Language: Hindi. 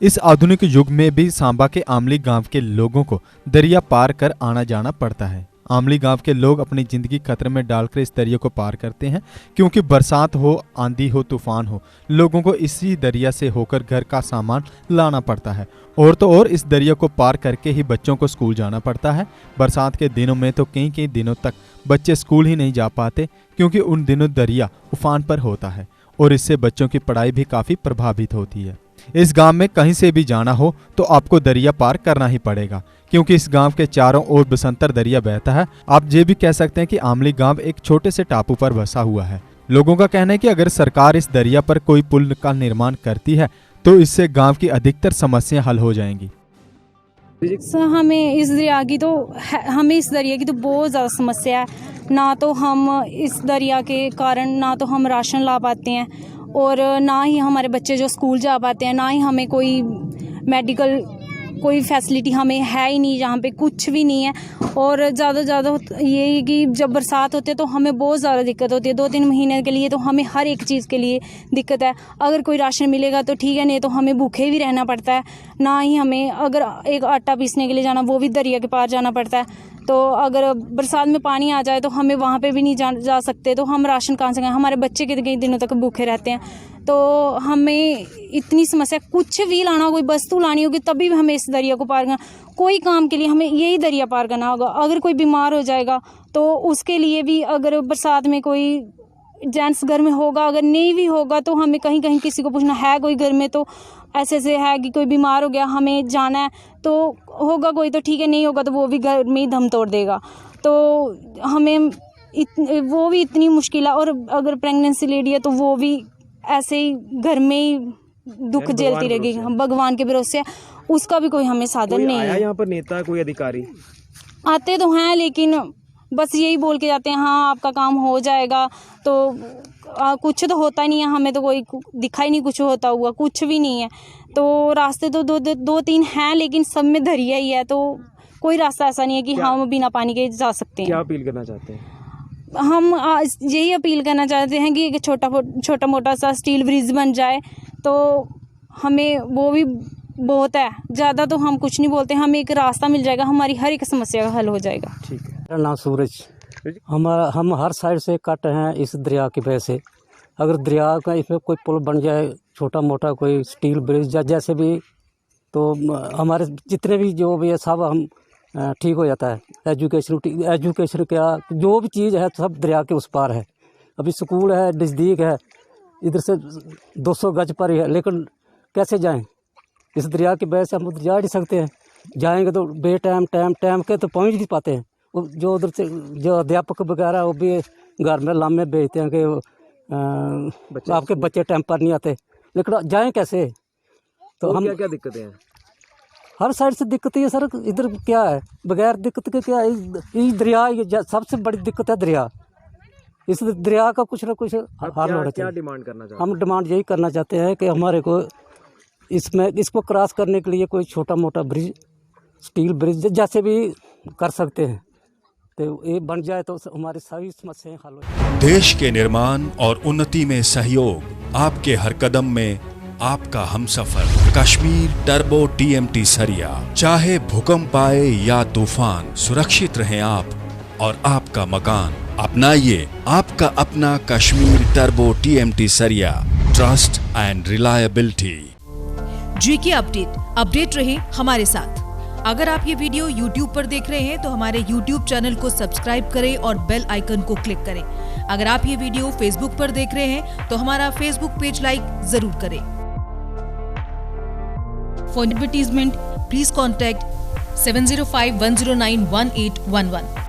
इस आधुनिक युग में भी सांबा के आमली गांव के लोगों को दरिया पार कर आना जाना पड़ता है। आमली गांव के लोग अपनी जिंदगी खतरे में डालकर इस दरिया को पार करते हैं, क्योंकि बरसात हो, आंधी हो, तूफान हो, लोगों को इसी दरिया से होकर घर का सामान लाना पड़ता है। और तो और इस दरिया को पार करके ही बच्चों को स्कूल जाना पड़ता है। बरसात के दिनों में तो कई कई दिनों तक बच्चे स्कूल ही नहीं जा पाते, क्योंकि उन दिनों दरिया उफान पर होता है और इससे बच्चों की पढ़ाई भी काफ़ी प्रभावित होती है। इस गांव में कहीं से भी जाना हो तो आपको दरिया पार करना ही पड़ेगा, क्योंकि इस गांव के चारों ओर बसंतर दरिया बहता है। आप ये भी कह सकते हैं कि आमली गांव एक छोटे से टापू पर बसा हुआ है। लोगों का कहना है कि अगर सरकार इस दरिया पर कोई पुल का निर्माण करती है तो इससे गांव की अधिकतर समस्याएं हल हो जाएंगी। हमें इस दरिया की तो बहुत ज़्यादा समस्या है। ना तो हम इस दरिया के कारण ना तो हम राशन ला पाते हैं और ना ही हमारे बच्चे जो स्कूल जा पाते हैं, ना ही हमें कोई मेडिकल कोई फैसिलिटी हमें है ही नहीं, जहाँ पे कुछ भी नहीं है। और ज़्यादा ये है कि जब बरसात होती है तो हमें बहुत ज़्यादा दिक्कत होती है। 2-3 महीने के लिए तो हमें हर एक चीज़ के लिए दिक्कत है। अगर कोई राशन मिलेगा तो ठीक है, नहीं तो हमें भूखे भी रहना पड़ता है। ना ही हमें अगर एक आटा पीसने के लिए जाना, वो भी दरिया के पार जाना पड़ता है। तो अगर बरसात में पानी आ जाए तो हमें वहाँ पे भी नहीं जा सकते, तो हम राशन कहाँ से खाएं? हमारे बच्चे कई दिनों तक भूखे रहते हैं। तो हमें इतनी समस्या, कुछ भी लाना, कोई वस्तु लानी होगी तभी हमें इस दरिया को पार करना। कोई काम के लिए हमें यही दरिया पार करना होगा। अगर कोई बीमार हो जाएगा तो उसके लिए भी, अगर बरसात में कोई जेंट्स घर में होगा, अगर नहीं भी होगा तो हमें कहीं किसी को पूछना है कोई घर में, तो ऐसे है कि कोई बीमार हो गया, हमें जाना है, तो होगा कोई तो ठीक है, नहीं होगा तो वो भी घर में ही दम तोड़ देगा। तो हमें वो भी इतनी मुश्किल है। और अगर प्रेगनेंसी लेडी है तो वो भी ऐसे ही घर में ही दुख झेलती रहेगी। हम भगवान के भरोसे, उसका भी कोई हमें साधन नहीं है। यहाँ पर नेता कोई अधिकारी आते तो हैं, लेकिन बस यही बोल के जाते हैं, हाँ आपका काम हो जाएगा। तो कुछ तो होता ही नहीं है, हमें तो कोई दिखा ही नहीं कुछ होता हुआ, कुछ भी नहीं है। तो रास्ते तो 2-3 हैं, लेकिन सब में दरिया ही है। तो कोई रास्ता ऐसा नहीं है कि हम बिना पानी के जा सकते हैं। क्या अपील करना चाहते हैं? हम यही अपील करना चाहते हैं कि एक छोटा मोटा सा स्टील ब्रिज बन जाए, तो हमें वो भी बहुत है। ज़्यादा तो हम कुछ नहीं बोलते, हमें एक रास्ता मिल जाएगा, हमारी हर एक समस्या का हल हो जाएगा। ठीक है। मेरा नाम सूरज। हम हर साइड से कट हैं इस दरिया की वजह से। अगर दरिया का इसमें कोई पुल बन जाए, छोटा मोटा कोई स्टील ब्रिज या जैसे भी, तो हमारे जितने भी जो भी है सब हम ठीक हो जाता है। एजुकेशन क्या जो भी चीज़ है सब दरिया के उस पार है। अभी स्कूल है, नज़दीक है, इधर से 200 गज पर ही है, लेकिन कैसे जाएं? इस दरिया की वजह से हम उधर जा नहीं सकते हैं। जाएंगे तो टाइम के तो पहुंच नहीं पाते हैं। जो उधर से जो अध्यापक वगैरह वो भी घर में लामे भेजते हैं कि आपके बच्चे टाइम पर नहीं आते, लेकिन जाएं कैसे? तो हम क्या दिक्कतें हैं? हर साइड से दिक्कत है सर। इधर क्या है, बगैर दिक्कत के क्या है? ये दरिया सबसे बड़ी दिक्कत है दरिया। इस दरिया का कुछ ना कुछ हल होना चाहिए। क्या डिमांड करना चाहते हैं? हम डिमांड यही करना चाहते हैं कि हमारे को इसको क्रॉस करने के लिए कोई छोटा मोटा ब्रिज, स्टील ब्रिज जैसे भी कर सकते हैं, तो ये बन जाए तो हमारी सारी समस्याएं हल हो जाए। देश के निर्माण और उन्नति में सहयोग आपके हर कदम में आपका हमसफर। कश्मीर टर्बो TMT सरिया। चाहे भूकंप आए या तूफान, सुरक्षित रहें आप और आपका मकान। अपनाइए आपका अपना कश्मीर टर्बो TMT सरिया। Trust and reliability. GK update रहे हमारे साथ। अगर आप ये वीडियो YouTube पर देख रहे हैं तो हमारे YouTube चैनल को सब्सक्राइब करें और बेल आइकन को क्लिक करें। अगर आप ये वीडियो Facebook पर देख रहे हैं तो हमारा Facebook पेज लाइक जरूर करें। For advertisement please contact 7051091811।